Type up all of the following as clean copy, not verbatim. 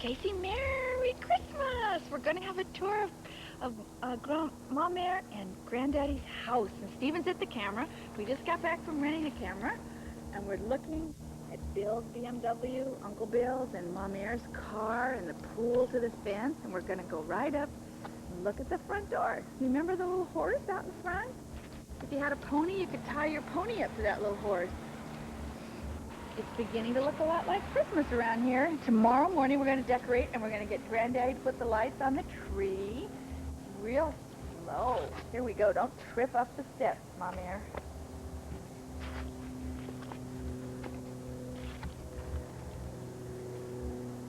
Casey, Merry Christmas! We're going to have a tour of Mamere and Granddaddy's house. And Stephen's at the camera. We just got back from renting a camera, and we're looking at Bill's BMW, Uncle Bill's, and Mamere's car, and the pool to the fence. And we're going to go right up and look at the front door. Remember the little horse out in front? If you had a pony, you could tie your pony up to that little horse. It's beginning to look a lot like Christmas around here. Tomorrow morning we're going to decorate, and we're going to get Granddaddy to put the lights on the tree. Real slow. Here we go. Don't trip up the steps, Mamere.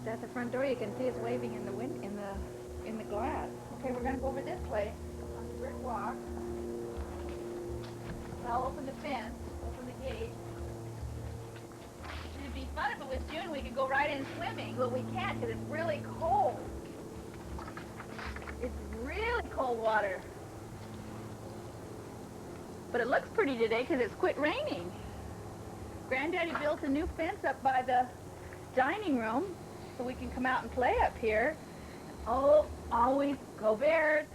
That's the front door. You can see it's waving in the wind, in the glass. Okay, we're going to go over this way on the brick walk. I'll open the fence, open the gate. It'd be fun if it was June. We could go right in swimming, but we can't because it's really cold. It's really cold water. But it looks pretty today because it's quit raining. Granddaddy built a new fence up by the dining room so we can come out and play up here. Oh, always go Bears.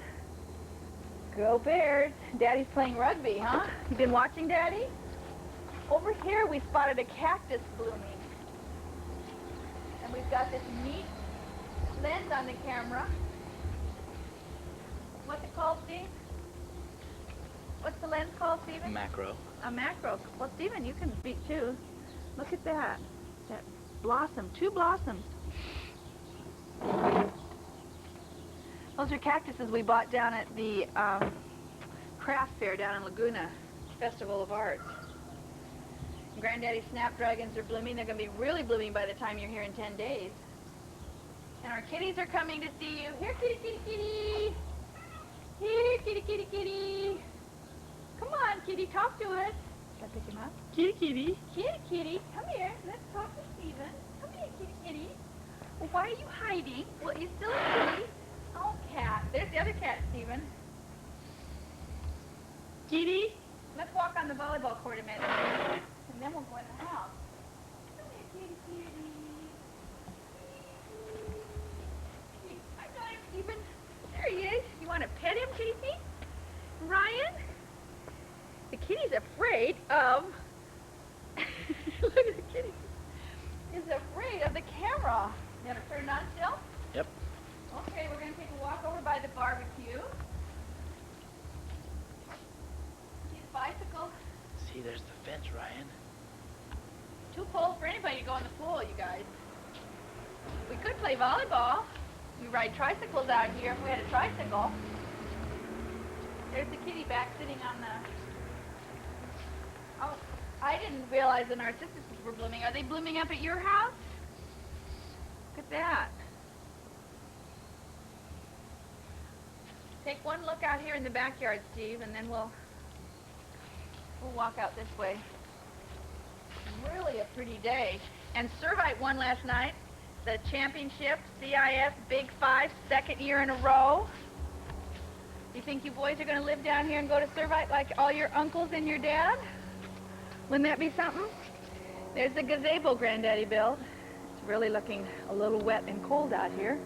Go Bears. Daddy's playing rugby, huh? You been watching, Daddy? Over here we spotted a cactus blooming. And we've got this neat lens on the camera. What's it called, Steve? What's the lens called, Stephen? Macro. A macro. Well, Stephen, you can speak too. Look at that. That blossom. 2 blossoms. Those are cactuses we bought down at the craft fair down in Laguna, Festival of Arts. Granddaddy's snapdragons are blooming. They're going to be really blooming by the time you're here in 10 days. And our kitties are coming to see you. Here, kitty, kitty, kitty. Here, kitty, kitty, kitty. Come on, kitty, talk to us. Should I pick him up? Kitty, kitty. Kitty, kitty. Come here. Let's talk to Stephen. Come here, kitty, kitty. Well, why are you hiding? Well, you silly kitty. Oh, cat. There's the other cat, Stephen. Kitty. Let's walk on the volleyball court a minute. And then we'll go in the house. Come here, kitty, kitty. I got him, Stephen. There he is. You want to pet him, Casey? Ryan? The kitty's afraid of... Look at the kitty. He's afraid of the camera. You want to turn it on still? Yep. Okay, we're going to take a walk over by the barbecue. See the bicycle? See, there's the fence, Ryan. Too cold for anybody to go in the pool, you guys. We could play volleyball. We ride tricycles out here if we had a tricycle. There's the kitty back sitting on the... Oh, I didn't realize the narcissuses were blooming. Are they blooming up at your house? Look at that. Take one look out here in the backyard, Steve, and then we'll walk out this way. Really a pretty day. And Servite won last night the championship, CIS Big 5, 2nd year in a row. You think you boys are going to live down here and go to Servite like all your uncles and your dad? Wouldn't that be something? There's the gazebo Granddaddy built. It's really looking a little wet and cold out here.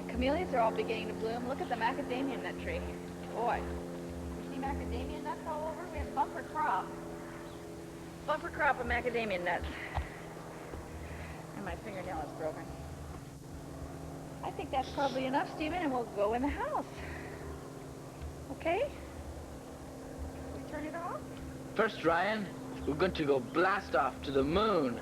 The camellias are all beginning to bloom. Look at the macadamia nut tree. Boy, you see macadamia nuts all over? We have bumper crop. Bumper crop of macadamia nuts. And my fingernail is broken. I think that's probably enough, Stephen, and we'll go in the house. Okay? We turn it off? First, Ryan, we're going to go blast off to the moon.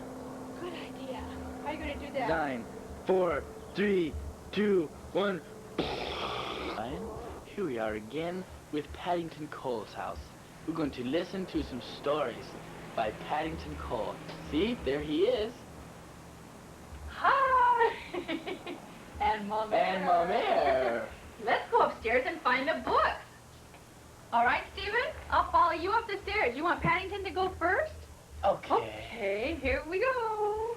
Good idea. How are you going to do that? 9, 4, 3, 2, 1. Ryan, here we are again with Paddington Cole's house. We're going to listen to some stories by Paddington Cole. See, there he is. Hi! And Mamere. And Mamere. Let's go upstairs and find the books. All right, Stephen? I'll follow you up the stairs. You want Paddington to go first? Okay. Okay, here we go.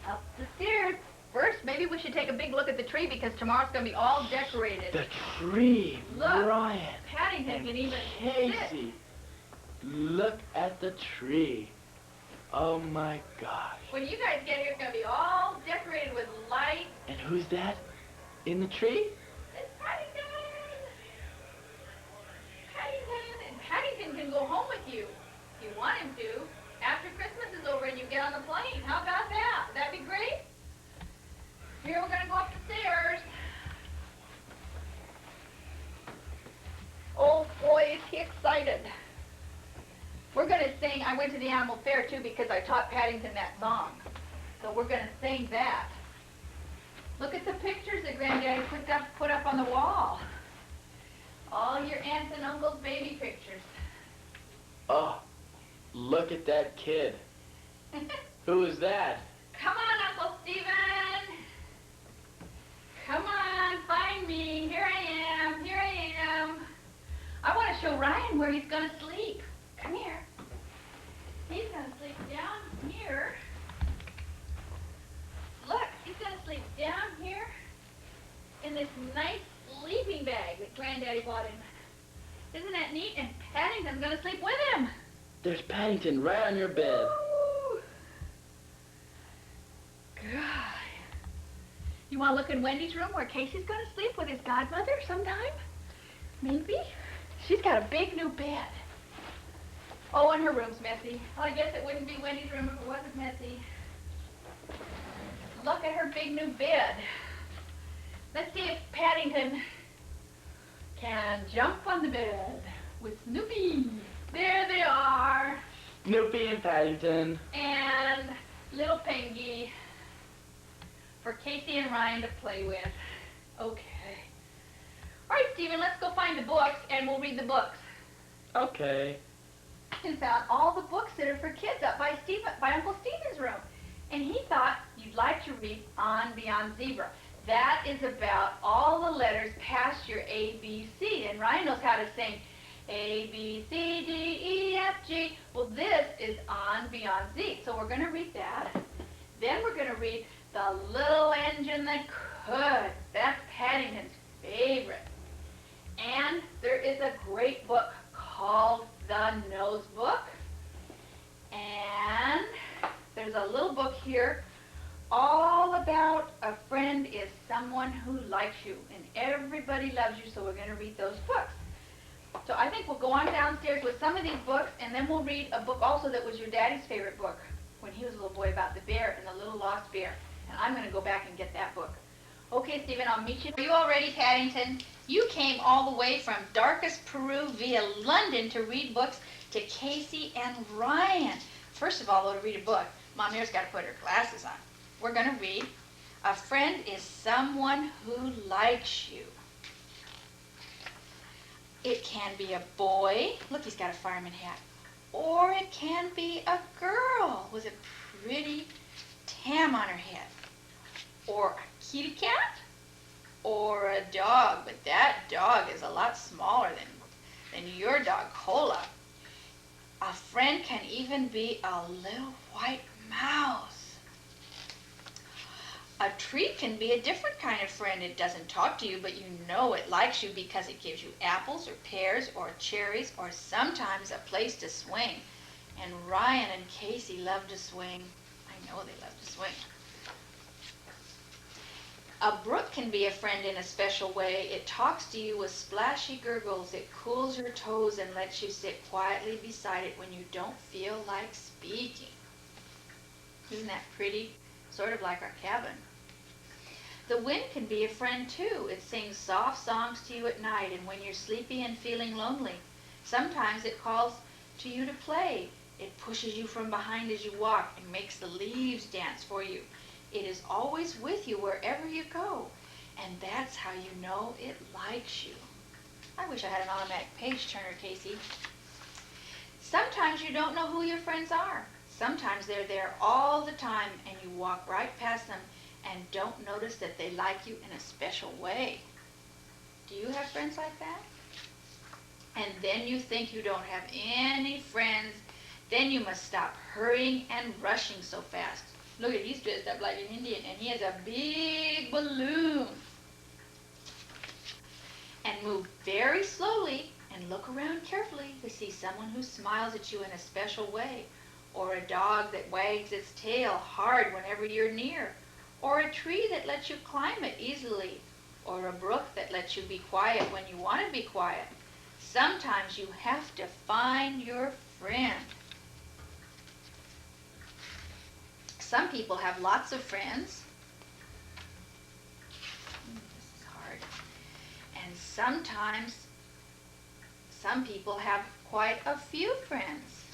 Up the stairs. First, maybe we should take a big look at the tree because tomorrow's going to be all decorated. The tree, Look, Ryan. Paddington and can even Casey. sit. Look at the tree. Oh my gosh. When you guys get here, it's going to be all decorated with lights. And who's that? In the tree? It's Paddington! Paddington! And Paddington can go home with you if you want him to. After Christmas is over and you get on the plane. How about that? Would that be great? Here, we're going to go up the stairs. Oh boy, is he excited. We're going to sing, I went to the animal fair too because I taught Paddington that song. So we're going to sing that. Look at the pictures that Granddaddy put up on the wall. All your aunts and uncles' baby pictures. Oh, look at that kid. Who is that? Come on, Uncle Stephen. Come on, find me. Here I am. Here I am. I want to show Ryan where he's going to sleep. Come here. He's going to sleep down here. Look, he's going to sleep down here in this nice sleeping bag that Granddaddy bought him. Isn't that neat? And Paddington's going to sleep with him. There's Paddington right on your bed. Woo! God. You want to look in Wendy's room where Casey's going to sleep with his godmother sometime? Maybe. She's got a big new bed. Oh, and her room's messy. Well, I guess it wouldn't be Wendy's room if it wasn't messy. Look at her big new bed. Let's see if Paddington can jump on the bed with Snoopy. There they are. Snoopy and Paddington. And little Pengy for Casey and Ryan to play with. Okay. All right, Stephen, let's go find the books and we'll read the books. Okay. I found all the books that are for kids up by Uncle Stephen's room. And he thought you'd like to read On Beyond Zebra. That is about all the letters past your A, B, C. And Ryan knows how to sing A, B, C, D, E, F, G. Well, this is On Beyond Z. So we're going to read that. Then we're going to read The Little Engine That Could. That's Paddington's favorite. And there is a great book called The Nose Book. And there's a little book here all about a friend is someone who likes you. And everybody loves you, so we're going to read those books. So I think we'll go on downstairs with some of these books, and then we'll read a book also that was your daddy's favorite book when he was a little boy about the bear and the little lost bear. And I'm going to go back and get that book. Okay, Stephen, I'll meet you. Are you all ready, Paddington? You came all the way from darkest Peru via London to read books to Casey and Ryan. First of all, though, to read a book, Mamere's got to put her glasses on. We're going to read, A Friend is Someone Who Likes You. It can be a boy. Look, he's got a fireman hat. Or it can be a girl with a pretty tam on her head. Or a kitty cat. Or a dog. But that dog is a lot smaller than your dog, Cola. A friend can even be a little white mouse. A tree can be a different kind of friend. It doesn't talk to you, but you know it likes you because it gives you apples or pears or cherries or sometimes a place to swing. And Ryan and Casey love to swing. I know they love to swing. A brook can be a friend in a special way. It talks to you with splashy gurgles. It cools your toes and lets you sit quietly beside it when you don't feel like speaking. Isn't that pretty? Sort of like our cabin. The wind can be a friend too. It sings soft songs to you at night and when you're sleepy and feeling lonely. Sometimes it calls to you to play. It pushes you from behind as you walk and makes the leaves dance for you. It is always with you wherever you go. And that's how you know it likes you. I wish I had an automatic page turner, Casey. Sometimes you don't know who your friends are. Sometimes they're there all the time and you walk right past them and don't notice that they like you in a special way. Do you have friends like that? And then you think you don't have any friends. Then you must stop hurrying and rushing so fast. Look at, he's dressed up like an Indian and he has a big balloon. And move very slowly and look around carefully to see someone who smiles at you in a special way. or a dog that wags its tail hard whenever you're near, or a tree that lets you climb it easily, or a brook that lets you be quiet when you want to be quiet. Sometimes you have to find your friend. Some people have lots of friends. This is hard. And sometimes some people have quite a few friends.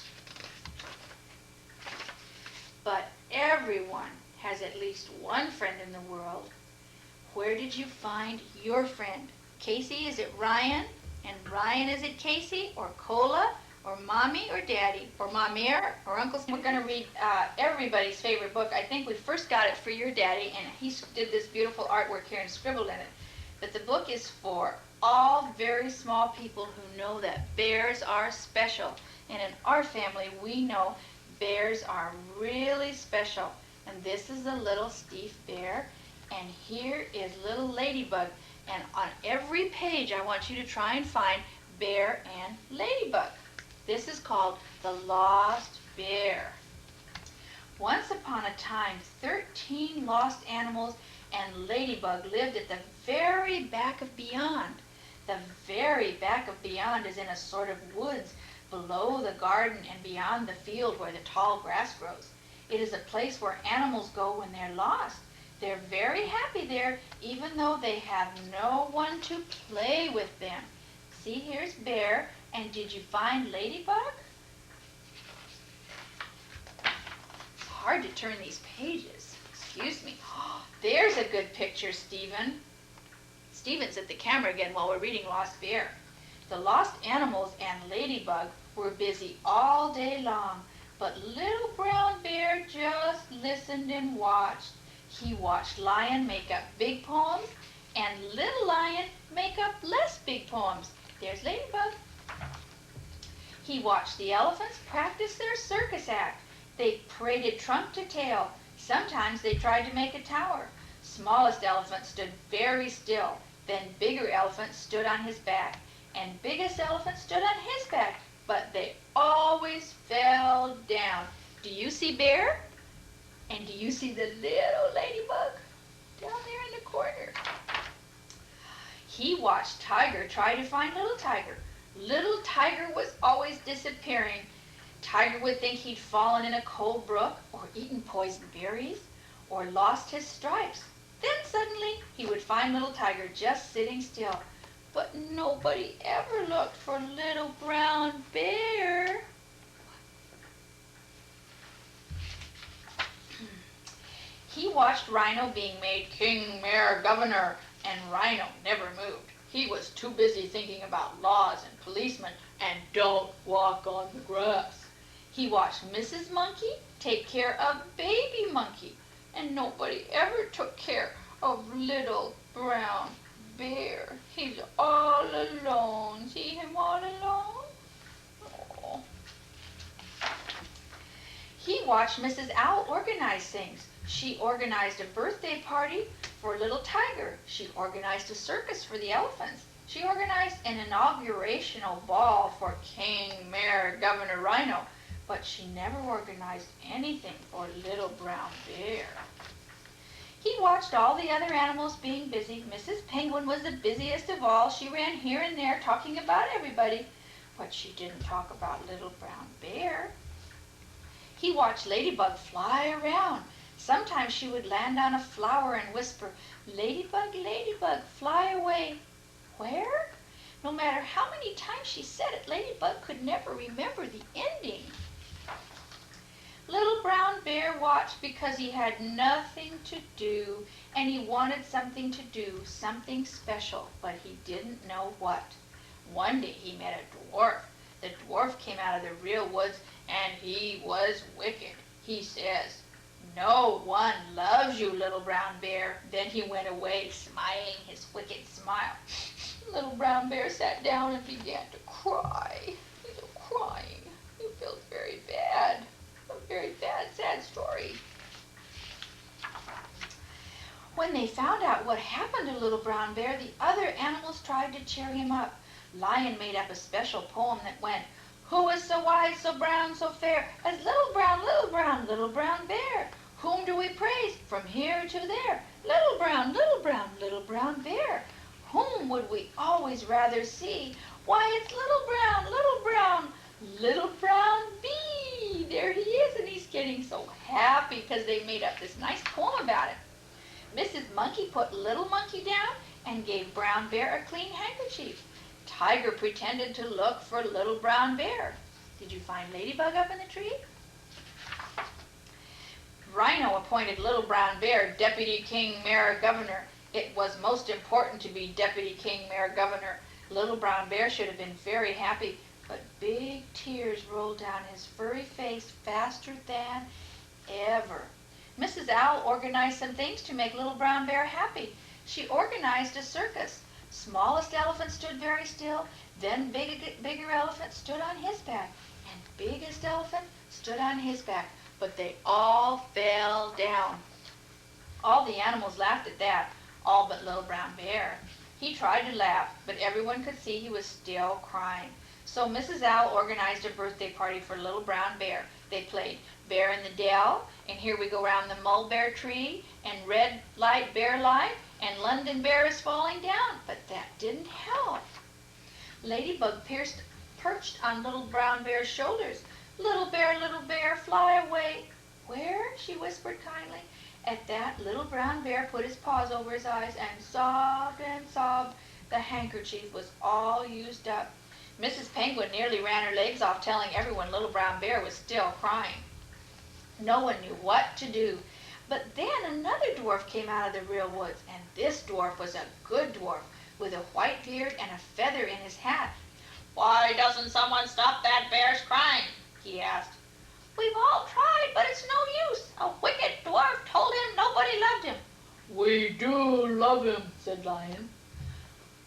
But everyone has at least one friend in the world. Where did you find your friend? Casey, is it Ryan? And Ryan, is it Casey? Or Cola? Or Mommy? Or Daddy? Or Mamere? Or Uncle Sam? We're going to read everybody's favorite book. I think we first got it for your daddy, and he did this beautiful artwork here and scribbled in it. But the book is for all very small people who know that bears are special. And in our family, we know bears are really special. And this is a little Steve bear, and here is little Ladybug. And on every page, I want you to try and find Bear and Ladybug. This is called The Lost Bear. Once upon a time, 13 lost animals and Ladybug lived at the very back of Beyond. The very back of Beyond is in a sort of woods below the garden and beyond the field where the tall grass grows. It is a place where animals go when they're lost. They're very happy there, even though they have no one to play with them. See, here's Bear, and did you find Ladybug? It's hard to turn these pages. Excuse me. There's a good picture, Stephen. Stephen's at the camera again while we're reading Lost Bear. The lost animals and Ladybug were busy all day long, but little brown bear just listened and watched. He watched Lion make up big poems and little Lion make up less big poems. There's Ladybug. He watched the elephants practice their circus act. They paraded trunk to tail. Sometimes they tried to make a tower. Smallest elephant stood very still. Then bigger elephant stood on his back. And biggest elephant stood on his back. But they always fell down. Do you see Bear? And do you see the little Ladybug down there in the corner? He watched Tiger try to find little Tiger. Little Tiger was always disappearing. Tiger would think he'd fallen in a cold brook, or eaten poison berries, or lost his stripes. Then suddenly he would find little Tiger just sitting still. But nobody ever looked for little brown bear. He watched Rhino being made king, mayor, governor, and Rhino never moved. He was too busy thinking about laws and policemen and don't walk on the grass. He watched Mrs. Monkey take care of Baby Monkey, and nobody ever took care of little brown bear. He's all alone. See him all alone? Oh. He watched Mrs. Owl organize things. She organized a birthday party for little Tiger. She organized a circus for the elephants. She organized an inaugurational ball for King, Mayor, Governor Rhino. But she never organized anything for little brown bear. He watched all the other animals being busy. Mrs. Penguin was the busiest of all. She ran here and there talking about everybody. But she didn't talk about little brown bear. He watched Ladybug fly around. Sometimes she would land on a flower and whisper, "Ladybug, Ladybug, fly away." Where? No matter how many times she said it, Ladybug could never remember the ending. Little brown bear watched because he had nothing to do, and he wanted something to do, something special, but he didn't know what. One day he met a dwarf. The dwarf came out of the real woods, and he was wicked. He says, "No one loves you, little brown bear." Then he went away, smiling his wicked smile. Little brown bear sat down and began to cry. He was crying. He felt very bad. A very bad, sad story. When they found out what happened to little brown bear, the other animals tried to cheer him up. Lion made up a special poem that went, Who is so wise, so brown, so fair as little brown, little brown, little brown bear? Whom do we praise from here to there? Little brown, little brown, little brown bear. Whom would we always rather see? Why, it's little brown, little brown, little brown bee. There he is, and he's getting so happy because they made up this nice poem about it. Mrs. Monkey put Little Monkey down and gave Brown Bear a clean handkerchief. Tiger pretended to look for Little Brown Bear. Did you find Ladybug up in the tree? Rhino appointed Little Brown Bear Deputy King, Mayor, Governor. It was most important to be Deputy King, Mayor, Governor. Little Brown Bear should have been very happy, but big tears rolled down his furry face faster than ever. Mrs. Owl organized some things to make Little Brown Bear happy. She organized a circus. Smallest elephant stood very still, then bigger elephant stood on his back, and biggest elephant stood on his back, but they all fell down. All the animals laughed at that, all but Little Brown Bear. He tried to laugh, but everyone could see he was still crying. So Mrs. Owl organized a birthday party for Little Brown Bear. They played Bear in the Dell, and Here We Go Round the Mulberry Tree, and Red Light, Bear Light, and London Bear is Falling Down, but that didn't help. Ladybug perched on Little Brown Bear's shoulders. Little bear, fly away. Where? She whispered kindly. At that, Little Brown Bear put his paws over his eyes and sobbed and sobbed. The handkerchief was all used up. Mrs. Penguin nearly ran her legs off, telling everyone Little Brown Bear was still crying. No one knew what to do. But then another dwarf came out of the real woods, and this dwarf was a good dwarf, with a white beard and a feather in his hat. "Why doesn't someone stop that bear's crying?" he asked. "We've all tried, but it's no use. A wicked dwarf told him nobody loved him." "We do love him," said Lion.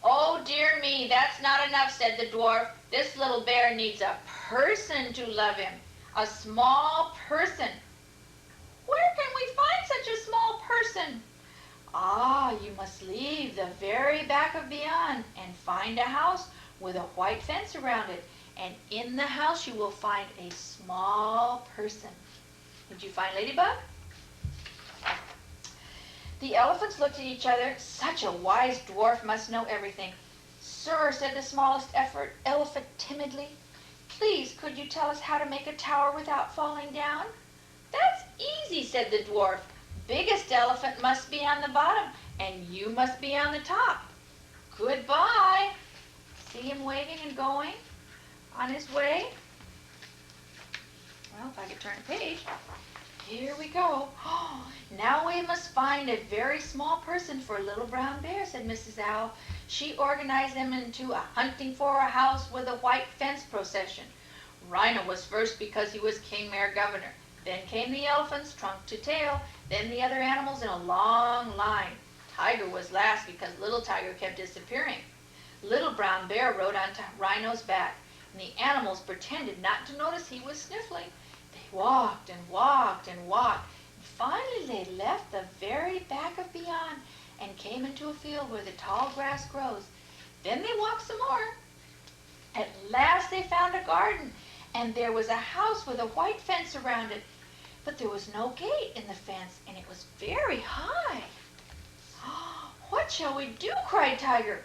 "Oh, dear me, that's not enough," said the dwarf. "This little bear needs a person to love him, a small person." "Where can we find such a small person?" "Ah, you must leave the very back of beyond and find a house with a white fence around it. And in the house you will find a small person." Did you find Ladybug? The elephants looked at each other. Such a wise dwarf must know everything. "Sir," said the smallest elephant timidly, "please could you tell us how to make a tower without falling down?" "That's easy," said the dwarf. "Biggest elephant must be on the bottom, and you must be on the top. Goodbye." See him waving and going on his way? Well, if I could turn a page. Here we go. Oh, now we must find a very small person for Little Brown Bear, said Mrs. Owl. She organized them into a hunting for a house with a white fence procession. Rhino was first because he was king, mayor, governor. Then came the elephants, trunk to tail. Then the other animals in a long line. Tiger was last because Little Tiger kept disappearing. Little Brown Bear rode on Rhino's back, and the animals pretended not to notice he was sniffling. They walked and walked and walked. Finally they left the very back of beyond and came into a field where the tall grass grows. Then they walked some more. At last they found a garden, and there was a house with a white fence around it. But there was no gate in the fence, and it was very high. "What shall we do?" cried Tiger.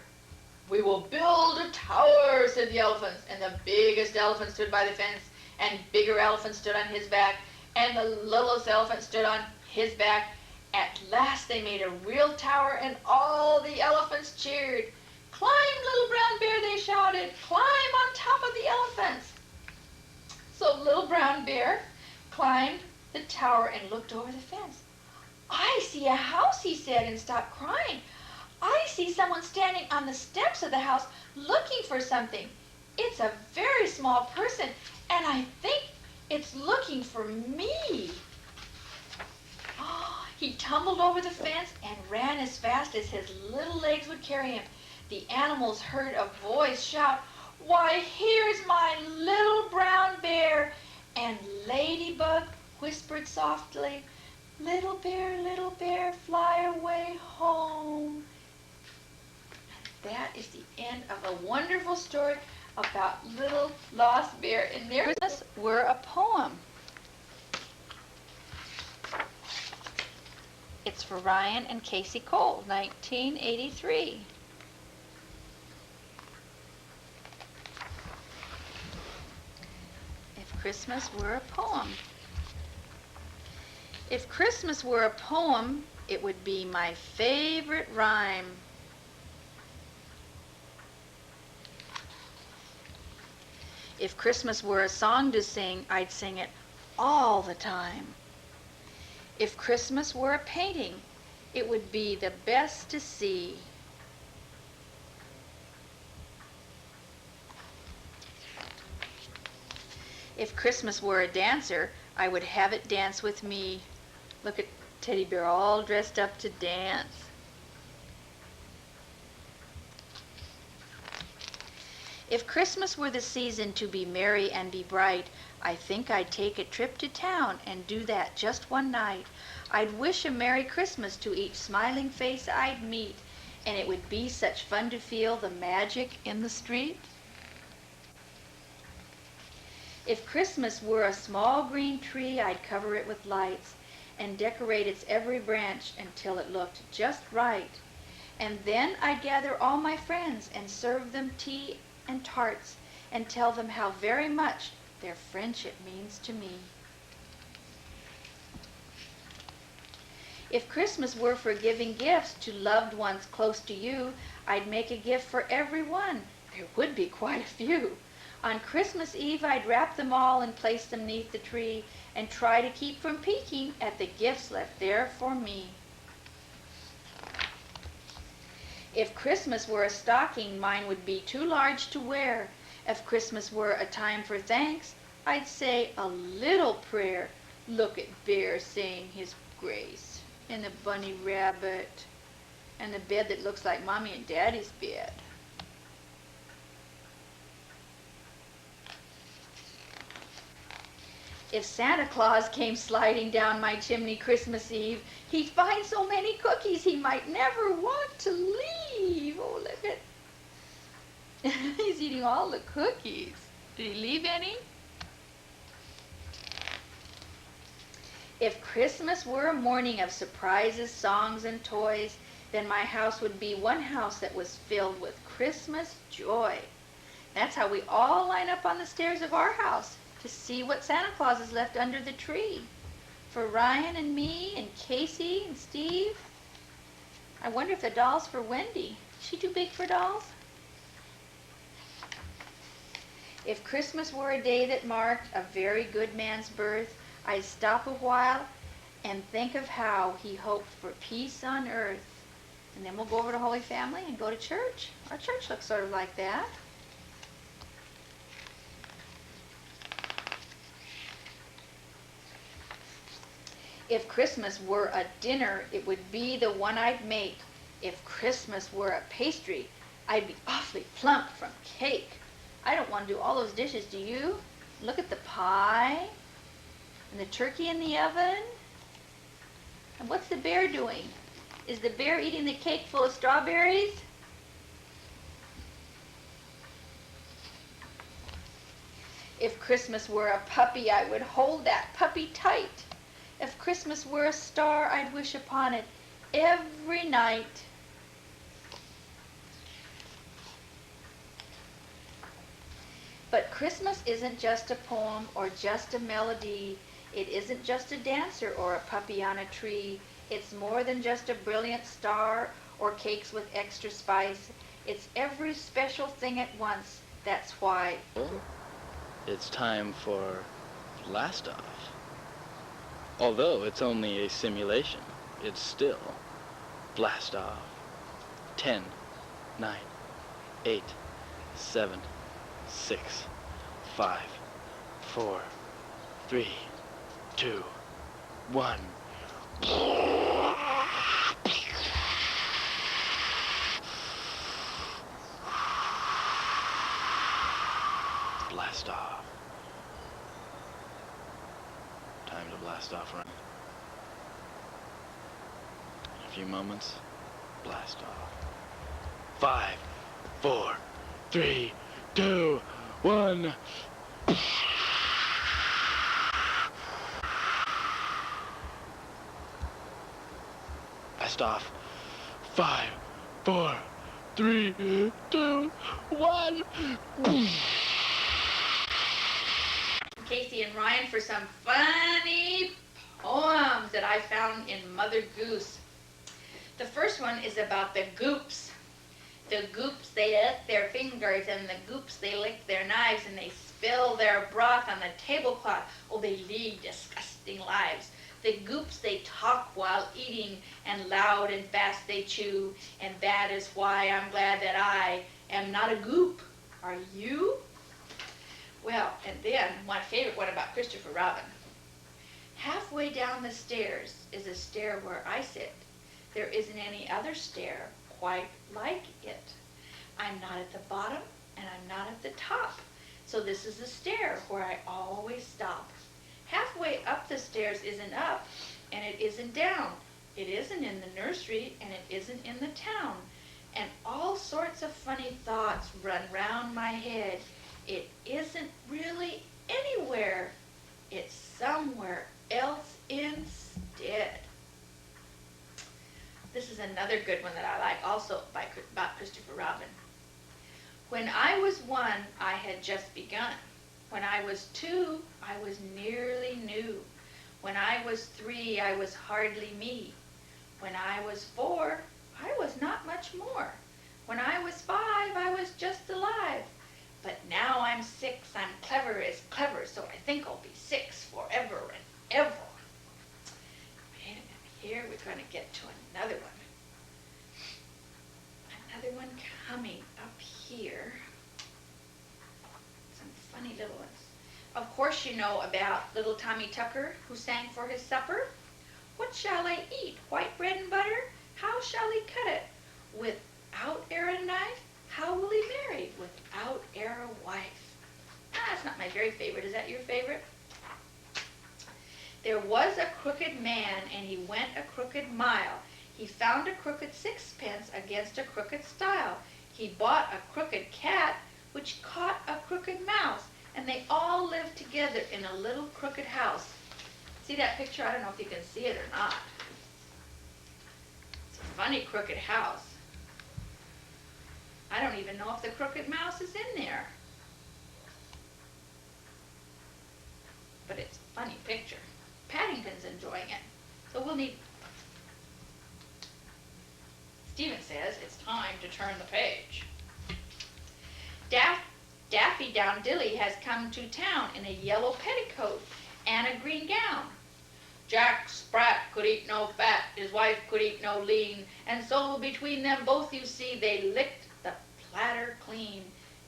"We will build a tower," said the elephants, and the biggest elephant stood by the fence, and bigger elephant stood on his back, and the littlest elephant stood on his back. At last they made a real tower, and all the elephants cheered. "Climb, Little Brown Bear," they shouted. "Climb on top of the elephants." So Little Brown Bear climbed the tower and looked over the fence. "I see a house," he said, and stopped crying. "I see someone standing on the steps of the house looking for something. It's a very small person, and I think it's looking for me." He tumbled over the fence and ran as fast as his little legs would carry him. The animals heard a voice shout, "Why, here's my Little Brown Bear!" And Ladybug whispered softly, little bear, fly away home." And that is the end of a wonderful story about little lost bear in their Christmas were a poem. It's for Ryan and Casey Cole, 1983. If Christmas were a poem. If Christmas were a poem, it would be my favorite rhyme. If Christmas were a song to sing, I'd sing it all the time. If Christmas were a painting, it would be the best to see. If Christmas were a dancer, I would have it dance with me. Look at Teddy Bear all dressed up to dance. If Christmas were the season to be merry and be bright, I think I'd take a trip to town and do that just one night. I'd wish a Merry Christmas to each smiling face I'd meet, and it would be such fun to feel the magic in the street. If Christmas were a small green tree, I'd cover it with lights and decorate its every branch until it looked just right. And then I'd gather all my friends and serve them tea and tarts and tell them how very much their friendship means to me. If Christmas were for giving gifts to loved ones close to you, I'd make a gift for everyone. There would be quite a few. On Christmas Eve, I'd wrap them all and place them neath the tree and try to keep from peeking at the gifts left there for me. If Christmas were a stocking, mine would be too large to wear. If Christmas were a time for thanks, I'd say a little prayer. Look at Bear saying his grace, and the bunny rabbit, and the bed that looks like Mommy and Daddy's bed. If Santa Claus came sliding down my chimney Christmas Eve, he'd find so many cookies he might never want to leave. Oh, look at, he's eating all the cookies. Did he leave any? If Christmas were a morning of surprises, songs, and toys, then my house would be one house that was filled with Christmas joy. That's how we all line up on the stairs of our house to see what Santa Claus has left under the tree. For Ryan and me and Casey and Steve. I wonder if the doll's for Wendy. Is she too big for dolls? If Christmas were a day that marked a very good man's birth, I'd stop a while and think of how he hoped for peace on earth. And then we'll go over to Holy Family and go to church. Our church looks sort of like that. If Christmas were a dinner, it would be the one I'd make. If Christmas were a pastry, I'd be awfully plump from cake. I don't want to do all those dishes, do you? Look at the pie, and the turkey in the oven. And what's the bear doing? Is the bear eating the cake full of strawberries? If Christmas were a puppy, I would hold that puppy tight. If Christmas were a star, I'd wish upon it every night. But Christmas isn't just a poem or just a melody. It isn't just a dancer or a puppy on a tree. It's more than just a brilliant star or cakes with extra spice. It's every special thing at once. That's why. It's time for Blast Off. Although it's only a simulation, it's still Blast Off. 10, 9, 8, 7, 6, 5, 4, 3, 2, 1. Blast off. Time to blast off. Run. In a few moments, blast off. 5, 4, 3, 2, 1. Blast off. 5, 4, 3, 2, 1. Casey and Ryan for some funny poems that I found in Mother Goose. The first one is about the goops. The goops, they lick their fingers, and the goops, they lick their knives, and they spill their broth on the tablecloth. Oh, they lead disgusting lives. The goops, they talk while eating, and loud and fast they chew, and that is why I'm glad that I am not a goop. Are you? Well, and then my favorite one about Christopher Robin. Halfway down the stairs is a stair where I sit. There isn't any other stair quite like it. I'm not at the bottom and I'm not at the top. So this is a stair where I always stop. Halfway up the stairs isn't up and it isn't down. It isn't in the nursery and it isn't in the town. And all sorts of funny thoughts run round my head. It isn't really anywhere. It's somewhere else instead. This is another good one that I like, also about Christopher Robin. When I was 1, I had just begun. When I was 2, I was nearly new. When I was 3, I was hardly me. When I was 4, I was not much more. When I was 5, I was just alive. But now I'm 6, I'm clever as clever, so I think I'll be 6 forever and ever. Wait a minute, here we're going to get to another one. Another one coming up here. Some funny little ones. Of course you know about little Tommy Tucker who sang for his supper. What shall I eat? White bread and butter? How shall he cut it? Without e'er a knife? How will he marry? Without e'er a wife. That's not my very favorite. Is that your favorite? There was a crooked man, and he went a crooked mile. He found a crooked sixpence against a crooked stile. He bought a crooked cat, which caught a crooked mouse, and they all lived together in a little crooked house. See that picture? I don't know if you can see it or not. It's a funny crooked house. I don't even know if the crooked mouse is in there. But it's a funny picture. Paddington's enjoying it. So we'll need... Stephen says it's time to turn the page. Daffy Downdilly has come to town in a yellow petticoat and a green gown. Jack Sprat could eat no fat, his wife could eat no lean, and so between them both you see they licked the platter clean.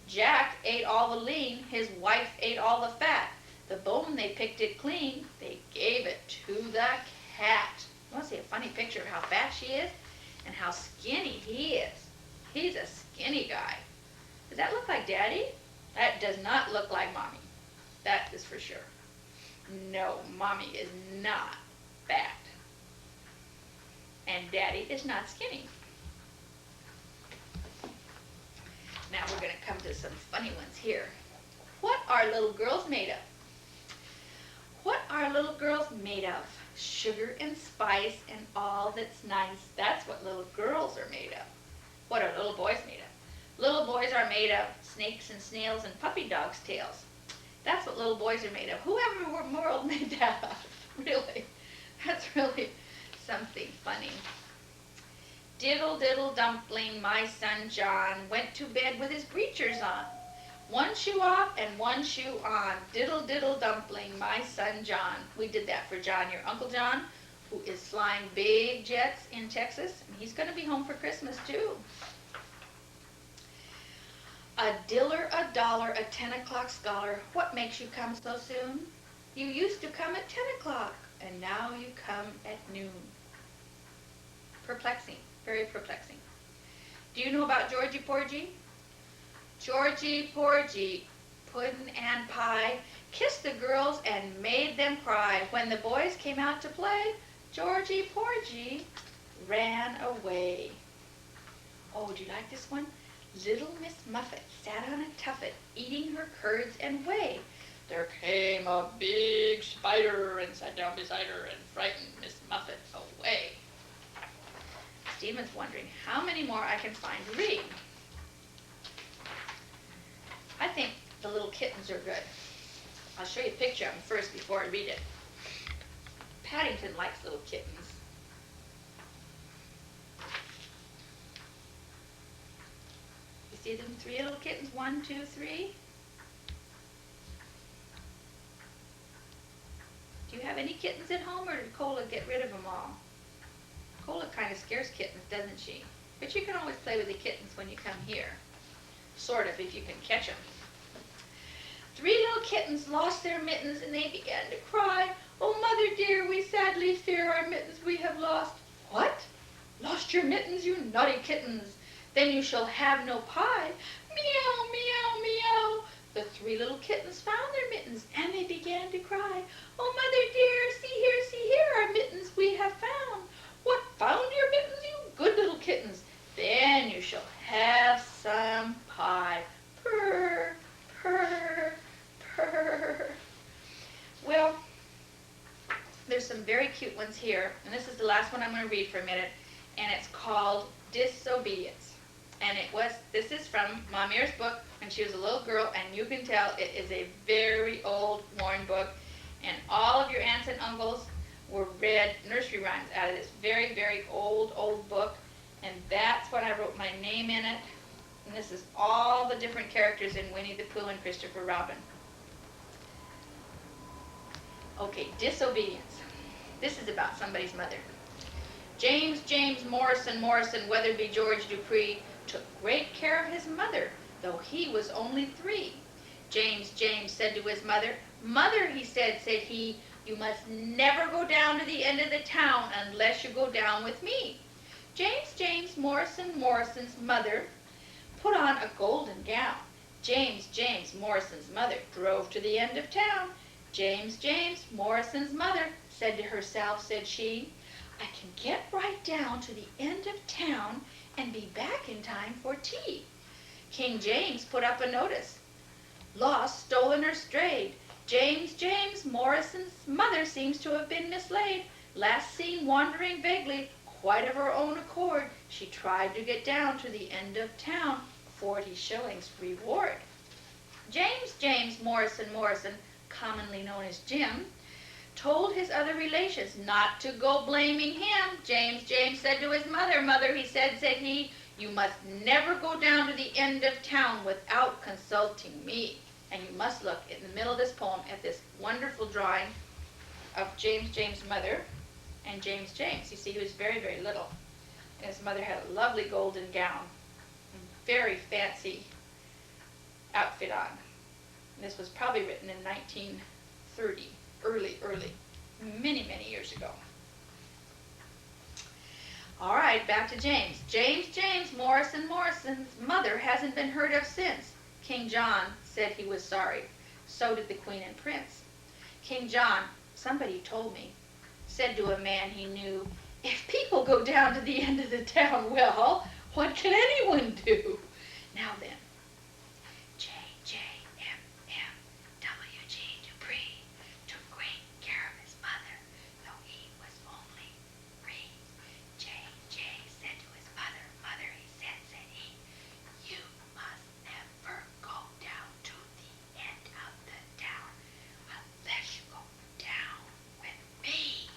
Jack ate all the lean, his wife ate all the fat. The bone they picked it clean, they gave it to the cat. You want to see a funny picture of how fat she is and how skinny he is? He's a skinny guy. Does that look like Daddy? That does not look like Mommy. That is for sure. No, Mommy is not fat. And Daddy is not skinny. Now we're going to come to some funny ones here. What are little girls made of? What are little girls made of? Sugar and spice and all that's nice. That's what little girls are made of. What are little boys made of? Little boys are made of snakes and snails and puppy dogs' tails. That's what little boys are made of. Whoever were world made that up? Really? That's really something funny. Diddle diddle dumpling, my son John went to bed with his breechers on. One shoe off and one shoe on. Diddle diddle dumpling, my son John. We did that for John, your Uncle John, who is flying big jets in Texas, and he's going to be home for Christmas too. A diller, a dollar, a 10 o'clock scholar, what makes you come so soon? You used to come at 10 o'clock, and now you come at noon. Perplexing, very perplexing. Do you know about Georgie Porgy? Georgie Porgy, puddin' and pie, kissed the girls and made them cry. When the boys came out to play, Georgie Porgy ran away. Oh, do you like this one? Little Miss Muffet sat on a tuffet, eating her curds and whey. There came a big spider and sat down beside her and frightened Miss Muffet away. Stephen's wondering how many more I can find to read. I think the little kittens are good. I'll show you a picture of them first before I read it. Paddington likes little kittens. You see them three little kittens? 1, 2, 3. Do you have any kittens at home, or did Cola get rid of them all? Cola kind of scares kittens, doesn't she? But you can always play with the kittens when you come here. Sort of, if you can catch them. 3 little kittens lost their mittens, and they began to cry. "Oh, mother dear, we sadly fear our mittens we have lost." "What? Lost your mittens, you naughty kittens? Then you shall have no pie." Meow, meow, meow. The 3 little kittens found their mittens, and they began to cry. "Oh, mother dear, see here, our mittens we have found." "What, found your mittens, you good little kittens? Then you shall have some pie." Purr, purr, purr. Well, there's some very cute ones here, and this is the last one I'm going to read for a minute, and it's called Disobedience. And this is from Mamere's book when she was a little girl, and you can tell it is a very old, worn book, and all of your aunts and uncles were read nursery rhymes out of this very, very old book, and that's what I wrote my name in it. And this is all the different characters in Winnie the Pooh and Christopher Robin. Okay, Disobedience. This is about somebody's mother. James Morrison, Weatherby George Dupree, took great care of his mother, though he was only 3. James said to his mother, "Mother," he said he, "you must never go down to the end of the town unless you go down with me." James Morrison's mother put on a golden gown. James Morrison's mother drove to the end of town. James Morrison's mother said to herself, said she, "I can get right down to the end of town and be back in time for tea." King James put up a notice. "Lost, stolen, or strayed. James Morrison's mother seems to have been mislaid. Last seen wandering vaguely, quite of her own accord. She tried to get down to the end of town. 40 shillings reward." James Morrison, commonly known as Jim, told his other relations not to go blaming him. James said to his mother, he said he, "You must never go down to the end of town without consulting me." And you must look in the middle of this poem at this wonderful drawing of James' mother and James. You see, he was very, very little. And his mother had a lovely golden gown, very fancy outfit on. And this was probably written in 1930, early, many years ago. All right, back to James. James Morrison's mother hasn't been heard of since. King John said he was sorry. So did the Queen and Prince. King John, somebody told me, said to a man he knew, "If people go down to the end of the town, well, what can anyone do?" Now then, W.G. Dupree took great care of his mother, though he was only 3. J. said to his mother, he said he, "You must never go down to the end of the town unless you go down with me."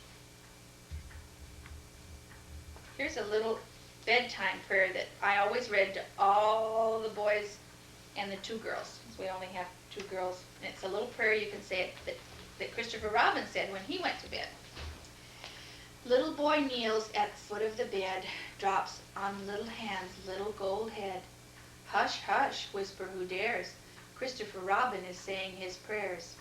Here's a little bedtime prayer that I always read to all the boys and the 2 girls, since we only have 2 girls. And it's a little prayer you can say it that Christopher Robin said when he went to bed. Little boy kneels at the foot of the bed, drops on little hands, little gold head. Hush, hush, whisper who dares. Christopher Robin is saying his prayers.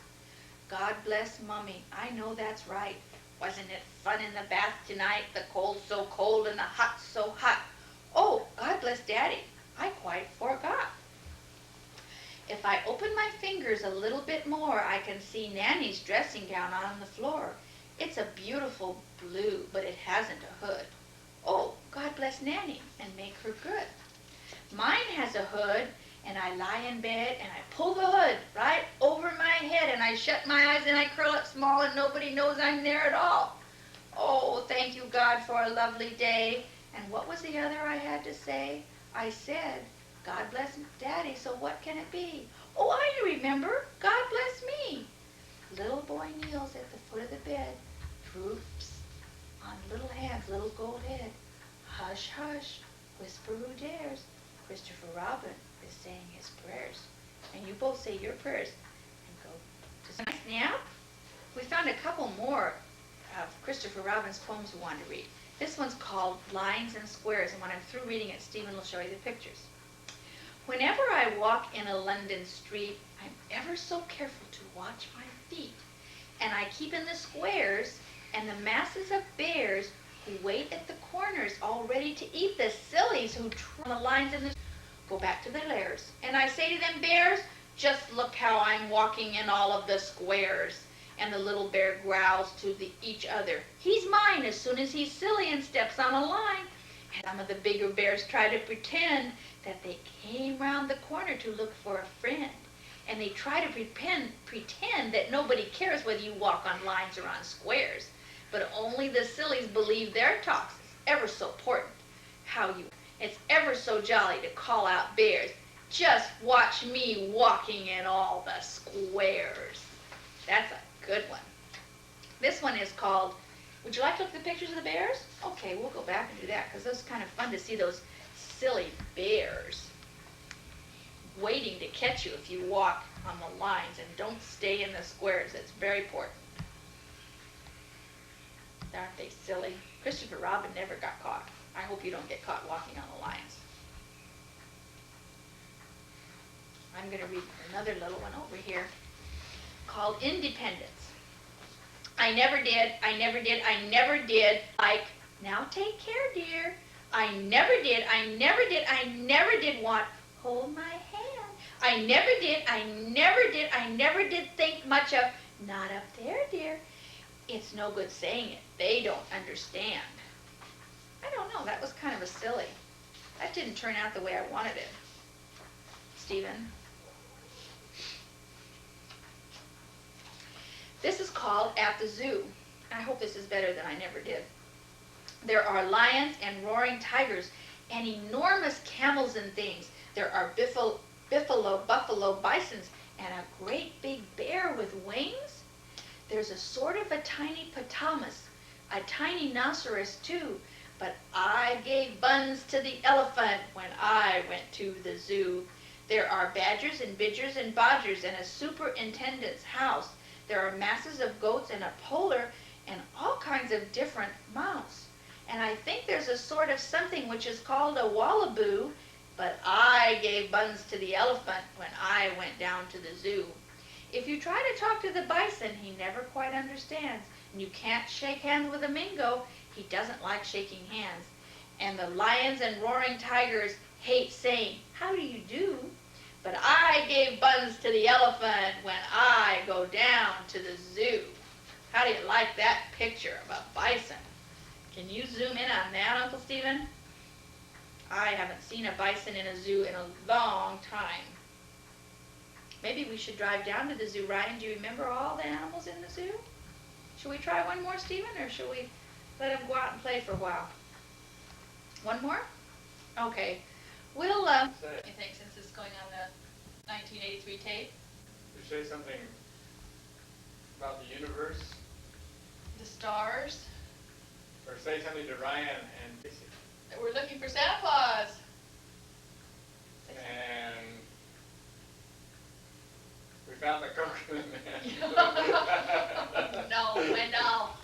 God bless Mummy, I know that's right. Wasn't it fun in the bath tonight? The cold so cold and the hot so hot. Oh, God bless Daddy, I quite forgot. If I open my fingers a little bit more, I can see Nanny's dressing gown on the floor. It's a beautiful blue, but it hasn't a hood. Oh, God bless Nanny and make her good. Mine has a hood, and I lie in bed and I pull the hood right over my head and I shut my eyes and I curl up small and nobody knows I'm there at all. Oh, thank you, God, for a lovely day. And what was the other I had to say? I said, God bless Daddy, so what can it be? Oh, I remember. God bless me. Little boy kneels at the foot of the bed, droops on little hands, little gold head. Hush, hush, whisper who dares. Christopher Robin is saying his prayers. And you both say your prayers and go to sleep. Nice nap. We found a couple more of Christopher Robin's poems we wanted to read. This one's called Lines and Squares, and when I'm through reading it, Stephen will show you the pictures. Whenever I walk in a London street, I'm ever so careful to watch my feet. And I keep in the squares and the masses of bears who wait at the corners all ready to eat the sillies who on the lines in the go back to their lairs. And I say to them, bears, just look how I'm walking in all of the squares. And the little bear growls to each other. He's mine as soon as he's silly and steps on a line. And some of the bigger bears try to pretend that they came round the corner to look for a friend. And they try to pretend that nobody cares whether you walk on lines or on squares. But only the sillies believe their talks is ever so important. It's ever so jolly to call out bears. Just watch me walking in all the squares. That's a good one. This one is called, would you like to look at the pictures of the bears? Okay, we'll go back and do that because it's kind of fun to see those silly bears waiting to catch you if you walk on the lines and don't stay in the squares. It's very important. Aren't they silly? Christopher Robin never got caught. I hope you don't get caught walking on the lines. I'm going to read another little one over here called Independence. I never did, like, now take care, dear. I never did want, hold my hand. I never did think much of, not up there, dear. It's no good saying it. They don't understand. I don't know, that was kind of a silly. That didn't turn out the way I wanted it. Stephen? This is called At the Zoo. I hope this is better than I never did. There are lions and roaring tigers and enormous camels and things. There are buffalo bisons and a great big bear with wings. There's a sort of a tiny hippopotamus, a tiny rhinoceros too, but I gave buns to the elephant when I went to the zoo. There are badgers and bidgers and bodgers and a superintendent's house. There are masses of goats and a polar and all kinds of different mouse. And I think there's a sort of something which is called a wallaboo, but I gave buns to the elephant when I went down to the zoo. If you try to talk to the bison, he never quite understands. And you can't shake hands with a mingo. He doesn't like shaking hands. And the lions and roaring tigers hate saying, how do you do? But I gave buns to the elephant when I go down to the zoo. How do you like that picture of a bison? Can you zoom in on that, Uncle Stephen? I haven't seen a bison in a zoo in a long time. Maybe we should drive down to the zoo. Ryan, do you remember all the animals in the zoo? Should we try one more, Stephen, or should we let him go out and play for a while? One more? Okay. We'll, what do you think, since it's going on the 1983 tape? You say something about the universe? The stars? Or say something to Ryan and Casey. That we're looking for Santa Claus. And we found the coconut man. No, Wendell.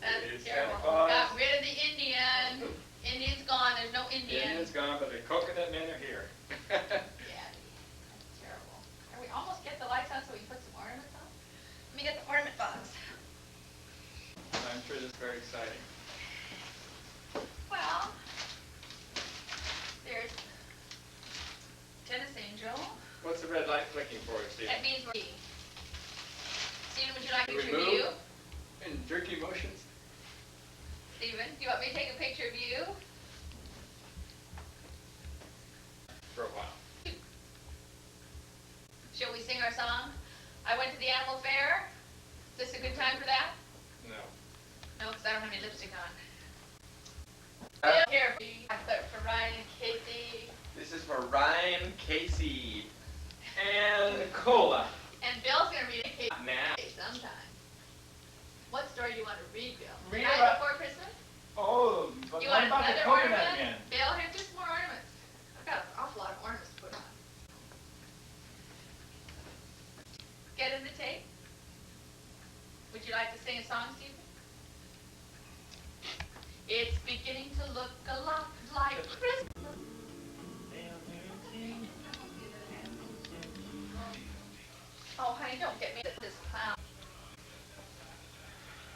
That's terrible. Got rid of the Indian. Indian's gone. There's no Indian. Indian's gone, but the coconut men are here. Yeah, that's terrible. Can we almost get the lights on so we can put some ornaments on? Let me get the ornament box. I'm sure this is very exciting. Well, there's tennis angel. What's the red light flicking for, Stephen? That means we're Stephen, would you like a Do we picture of move? you? In jerky motions? Stephen, do you want me to take a picture of you? our songs. I went to the animal fair. Is this a good time for that? No. No, because I don't have any lipstick on. Here for Ryan and Casey. This is for Ryan, Casey, and Cola. And Bill's going to read it Now. sometime. What story do you want to read, Bill? Read The Night about- Before Christmas? Oh, but You what want about the another coconut ornament? again? Bill, here's just more ornaments. I've got an awful lot of ornaments to put on. Get in the tape. Would you like to sing a song, Stephen? It's beginning to look a lot like Christmas. Oh, honey, don't get me this clown.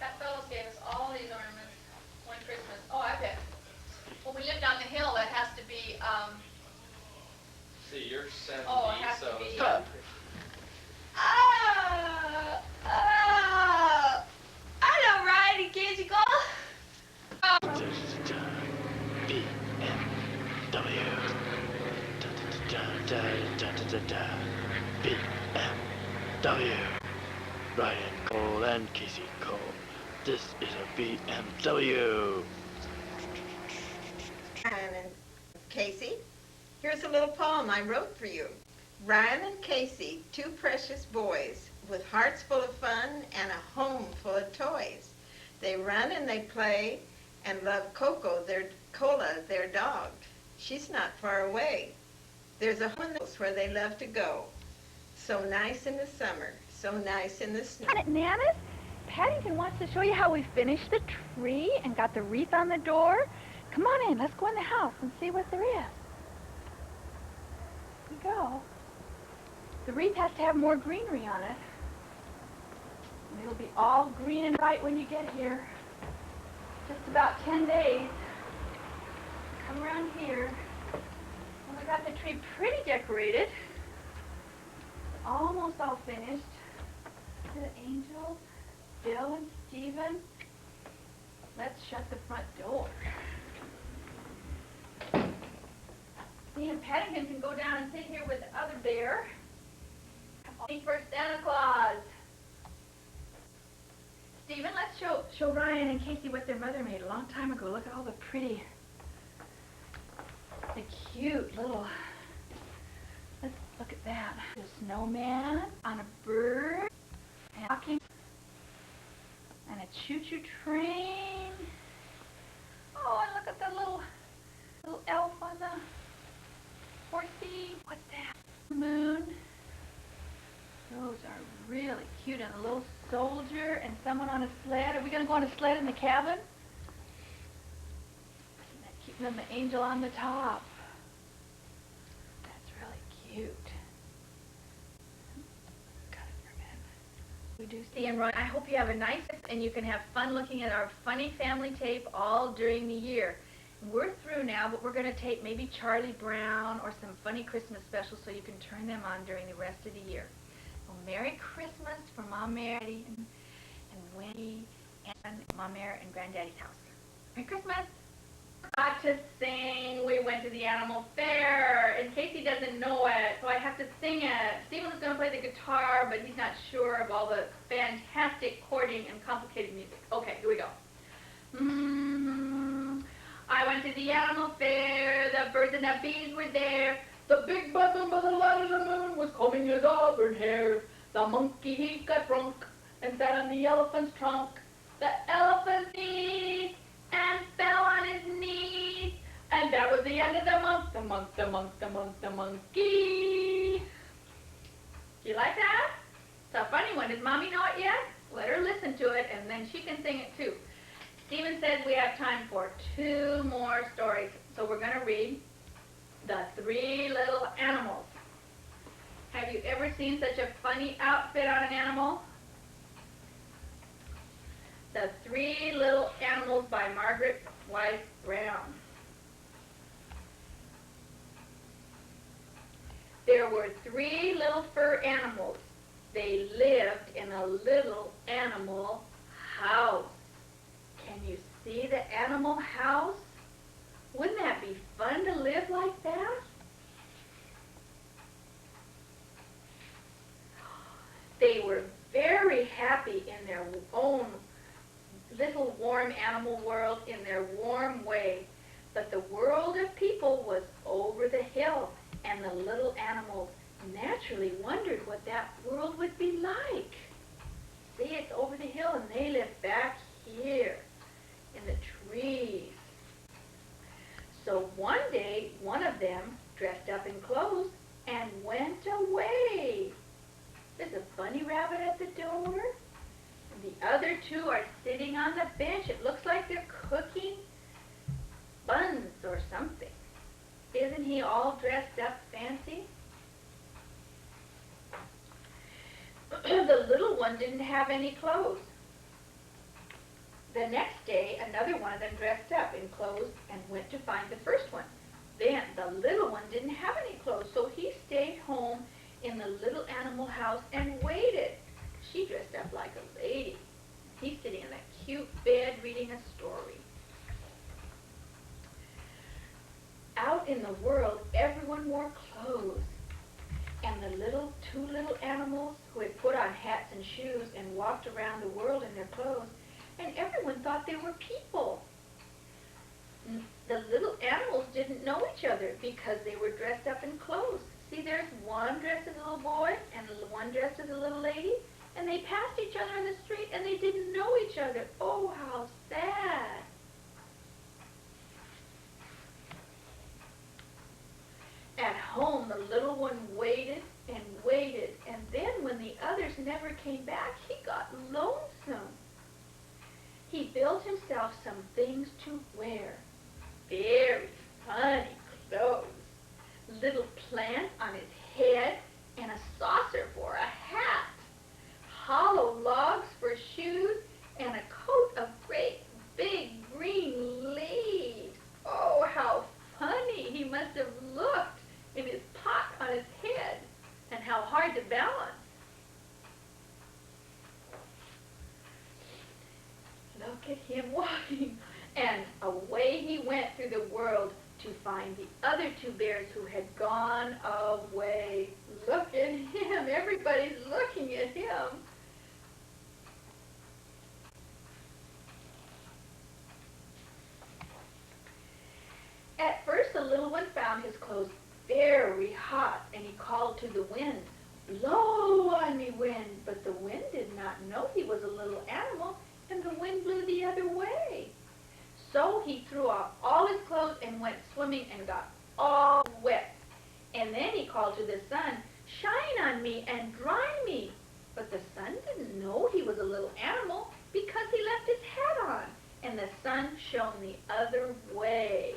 That fellow gave us all these ornaments one Christmas. Oh, I bet. When we lived on the hill, it has to be, See, you're 70, oh, it has so to be, it's not I know, Ryan and Casey call. BMW. Ryan Cole and Casey Cole. This is a BMW. Ryan and Casey, here's a little poem I wrote for you. Ryan and Casey, two precious boys with hearts full of fun and a home full of toys. They run and they play and love Cola, their dog. She's not far away. There's a home where they love to go. So nice in the summer, so nice in the snow. Nanas, Paddington wants to show you how we finished the tree and got the wreath on the door. Come on in, let's go in the house and see what there is. Here we go. The wreath has to have more greenery on it. And it'll be all green and bright when you get here. Just about 10 days. Come around here. And we got the tree pretty decorated. Almost all finished. The angels, Bill and Stephen. Let's shut the front door. Me and Paddington can go down and sit here with the other bear. Waiting for Santa Claus. Stephen, let's show Ryan and Casey what their mother made a long time ago. Look at all the pretty, the cute little, let's look at that. A snowman on a bird, and walking, and a choo-choo train. Oh, and look at the little elf on the horsey. What's that? Moon. Those are really cute. And a little soldier and someone on a sled. Are we going to go on a sled in the cabin? Isn't that cute? And then the angel on the top. That's really cute. Got it for a minute. We do see and Ron. I hope you have a nice and you can have fun looking at our funny family tape all during the year. We're through now, but we're going to tape maybe Charlie Brown or some funny Christmas specials so you can turn them on during the rest of the year. Well, Merry Christmas from Mamere and Wendy and Mamere and Granddaddy's house. Merry Christmas! Got to sing. We went to the animal fair, and Casey doesn't know it, so I have to sing it. Stephen was going to play the guitar, but he's not sure of all the fantastic chording and complicated music. Okay, here we go. I went to the animal fair, the birds and the bees were there. The big button by the light of the moon was combing his auburn hair. The monkey, he got drunk and sat on the elephant's trunk. The elephant sneezed and fell on his knees. And that was the end of the month, the month, the month, the month, the monkey. Do you like that? It's a funny one. Does Mommy know it yet? Let her listen to it, and then she can sing it too. Stephen says we have time for 2 more stories, so we're going to read The 3 Little Animals. Have you ever seen such a funny outfit on an animal? The 3 Little Animals by Margaret Wise Brown. There were 3 little fur animals. They lived in a little animal house. Can you see the animal house? Wouldn't that be fun to live like that? warm animal world in their warm way. But the world of people was over the hill, and the little animals naturally wondered what that world would be like. See, it's over the hill, and they live back here in the trees. So one day, one of them dressed up in clothes and went away. There's a bunny rabbit at the door, and the other two are sitting on the bench. It looks like they're cooking buns or something. Isn't he all dressed up fancy? The little one didn't have any clothes. The next day, another one of them dressed up in clothes and went to find the first one. Then the little one didn't have any clothes, so he stayed home in the little animal house and waited. She dressed up like a lady. He's sitting in that cute bed reading a story. Out in the world, everyone wore clothes. And the two little animals who had put on hats and shoes and walked around the world in their clothes, and everyone thought they were people. The little animals didn't know each other because they were dressed up in clothes. See, there's one dressed as a little boy and one dressed as a little lady, and they passed each other in the street and they didn't know each other. Oh, how sad. At home, the little one waited and waited, and then when the others never came back, he got lonesome. He built himself some things to wear. Very funny clothes. Little plant on his head and a saucer for a hat. Hollow logs for shoes and a coat of great big green leaves. Oh, how funny he must have looked in his pot on his head, and how hard to balance. Look at him walking, and away he went through the world to find the other two bears who had gone away. Look at him. Everybody's looking at him. At first, the little one found his clothes very hot, and he called to the wind, "Blow on me, wind." But the wind did not know he was a little animal, and the wind blew the other way. So he threw off all his clothes and went swimming and got all wet. And then he called to the sun, "Shine on me and dry me." But the sun didn't know he was a little animal because he left his hat on, and the sun shone the other way.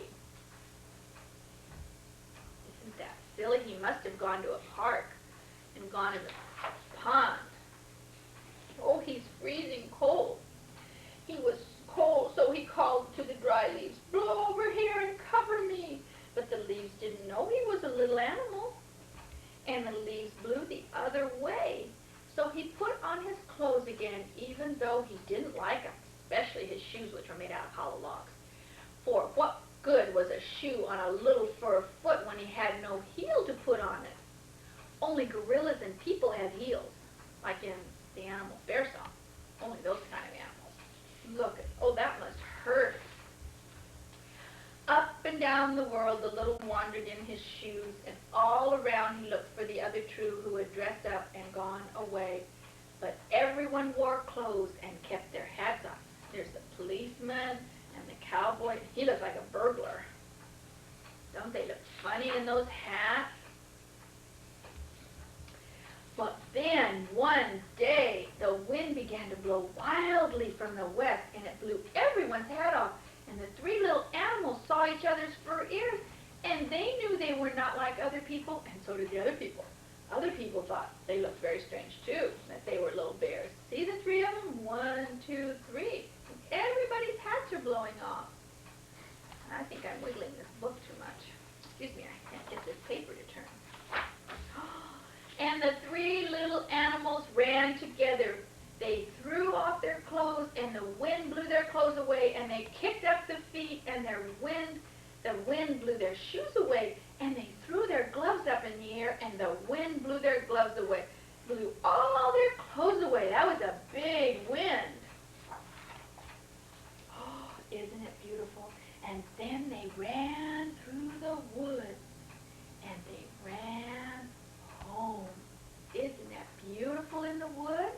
Isn't that silly? He must have gone to a park and gone in the pond. Oh, he's freezing cold. He was cold, so he called to the dry leaves, "Blow over here and cover me." But the leaves didn't know he was a little animal, and the leaves blew the other way. So he put on his clothes again, even though he didn't like them, especially his shoes, which were made out of hollow logs. For what good was a shoe on a little fur foot when he had no heel to put on it? Only gorillas and people have heels, like in the animal bear song. Only those kind of animals. Look, oh, that must hurt. Up and down the world, the little one wandered in his shoes, and all around he looked for the other two who had dressed up and gone away. But everyone wore clothes and kept their hats on. There's the policeman and the cowboy. He looks like a burglar. Don't they look funny in those hats? But then, one day, the wind began to blow wildly from the west, and it blew everyone's hat off. And the three little animals saw each other's fur ears, and they knew they were not like other people, and so did the other people. Other people thought they looked very strange, too, that they were little bears. See the three of them? 1, 2, 3. Everybody's hats are blowing off. I think I'm wiggling this book too much. Excuse me, I can't get this paper to turn. And the three little animals ran together. They threw off their clothes, and the wind blew their clothes away, and they kicked up the feet, and the wind blew their shoes away, and they threw their gloves up in the air, and the wind blew their gloves away, blew all their clothes away. That was a big wind. And then they ran through the woods, and they ran home. Isn't that beautiful in the woods?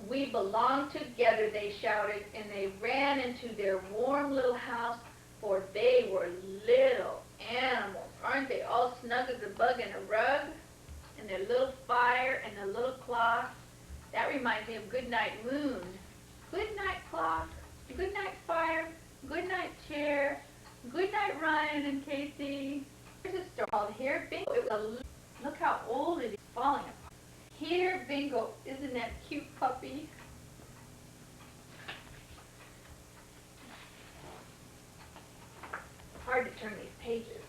We belong together, they shouted, and they ran into their warm little house, for they were little animals. Aren't they all snug as a bug in a rug? And their little fire and their little clock. That reminds me of Goodnight Moon. Good night clock, good night fire, good night chair, good night Ryan and Casey. Here's a story called Here Bingo. Look how old it is, falling apart. Here Bingo, isn't that cute puppy? Hard to turn these pages.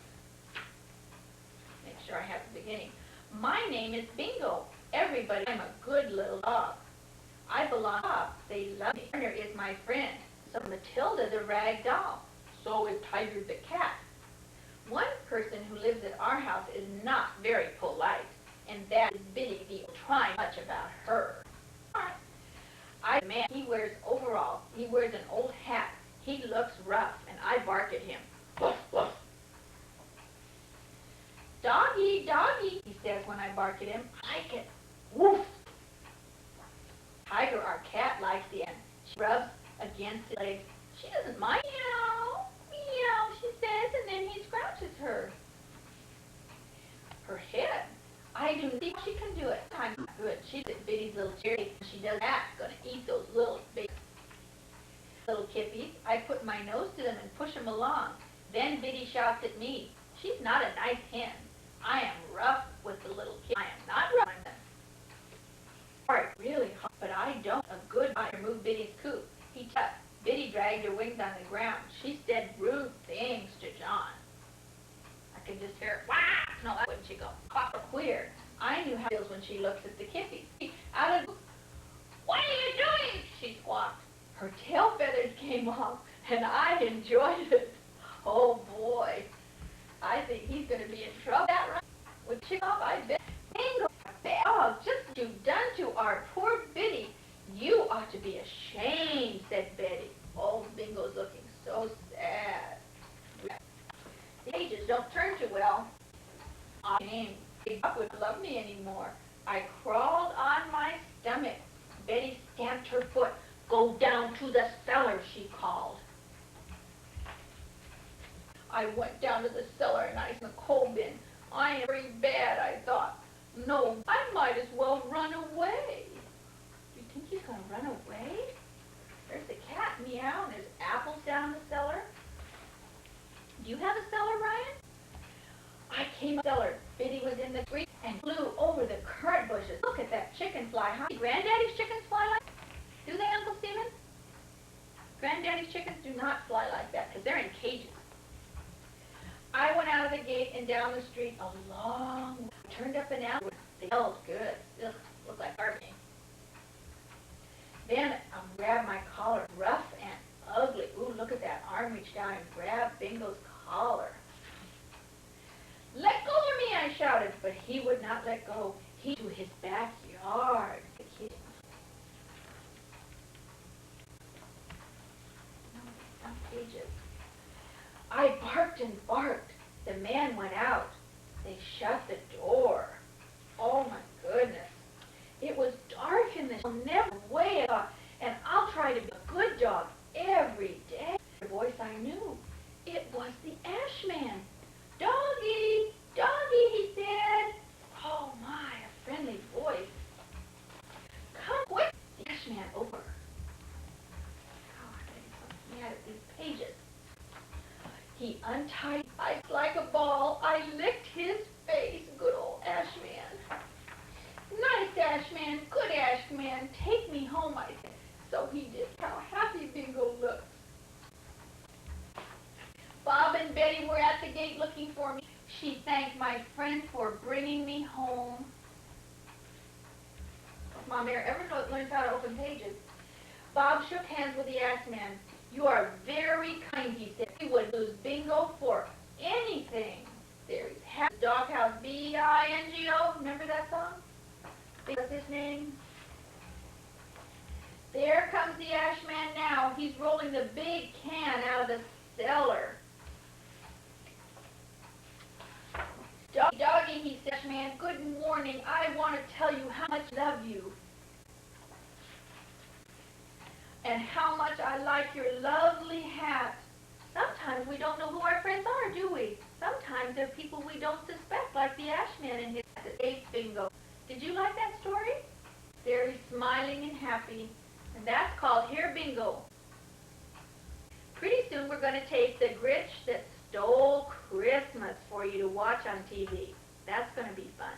Make sure I have the beginning. My name is Bingo. Everybody, I'm a good little dog. I belong to dogs. They love me. Turner is my friend. So Matilda the rag doll. So is Tiger the cat. One person who lives at our house is not very polite, and that is Biddy the trying much about her. Man, he wears overalls. He wears an old hat. He looks rough, and I bark at him. Woof, woof. Doggy, doggy, he says when I bark at him. I like it. Woof. Tiger, our cat, likes the end. She rubs against his legs. She doesn't mind. Meow, meow, she says, and then he scratches her. Her head. I do see she can do it. I'm not good. She's at Biddy's little charity. She does that. Gonna eat those little big little kippies. I put my nose to them and push them along. Then Biddy shouts at me. She's not a nice hen. I am rough with the little kid. I am not rough with them. Hard, really hard, but I don't. A good bite remove Biddy's coop. He tucked. Biddy dragged her wings on the ground. She said rude things to John. I could just hear her, wah! No, that wouldn't she go? Quack, queer. I knew how it feels when she looks at the kippies. Out of, what are you doing? She squawked. Her tail feathers came off, and I enjoyed it. Oh boy, I think he's going to be in trouble. That right? With chick off, I bet. Bingo, oh, just what you've done to our poor Biddy. You ought to be ashamed, said Betty. Oh, Bingo's looking so sad. The pages don't turn too well. I wouldn't love me anymore. I crawled on my stomach. Betty stamped her foot. Go down to the cellar, she called. I went down to the cellar and I in the coal bin. I am very bad, I thought. No, I might as well run away. Do you think he's going to run away? There's the cat, meow, and there's apples down in the cellar. Do you have a cellar, Ryan? I came up the cellar. Biddy was in the street and flew over the currant bushes. Look at that chicken fly. How do Granddaddy's chickens fly like that? Do they, Uncle Stephen? Granddaddy's chickens do not fly like that because they're in cages. I went out of the gate and down the street a long way. Turned up and out. They smelled good. Ugh, looked like garbage. Then I grabbed my collar, rough and ugly. Ooh, look at that. Arm reached down and grabbed Bingo's collar. Let go of me, I shouted, but he would not let go. He to his backyard. The kid. Some pages. I barked and barked. The man went out. They shut the door. Oh my goodness. It was dark in the never way, and I'll try to be a good dog every day. The voice I knew. It was the Ash Man. Doggy, doggy, he said. Oh my, a friendly voice. Come quick. The Ash Man over. Oh, I'm getting so mad at these pages. He untied ice like a ball. I licked his face. Good old Ash Man. Nice Ash Man, good Ash Man. Take me home, I said. So he did. How happy Bingo looked. Bob and Betty were at the gate looking for me. She thanked my friend for bringing me home. Mamere ever learns how to open pages. Bob shook hands with the Ass Man. You are very kind, he said. We would lose Bingo for anything. There he's happy. Doghouse, B-I-N-G-O. Remember that song? What's his name? There comes the Ash Man now. He's rolling the big can out of the cellar. Doggy, he said, Ash Man, good morning. I want to tell you how much I love you. And how much I like your lovely hat. Sometimes we don't know who our friends are, do we? Sometimes they're people we don't suspect, like the Ash Man and his eighth bingo. Did you like that story? There he's smiling and happy. And that's called Here Bingo. Pretty soon we're going to tape The Grinch That Stole Christmas for you to watch on TV. That's going to be fun.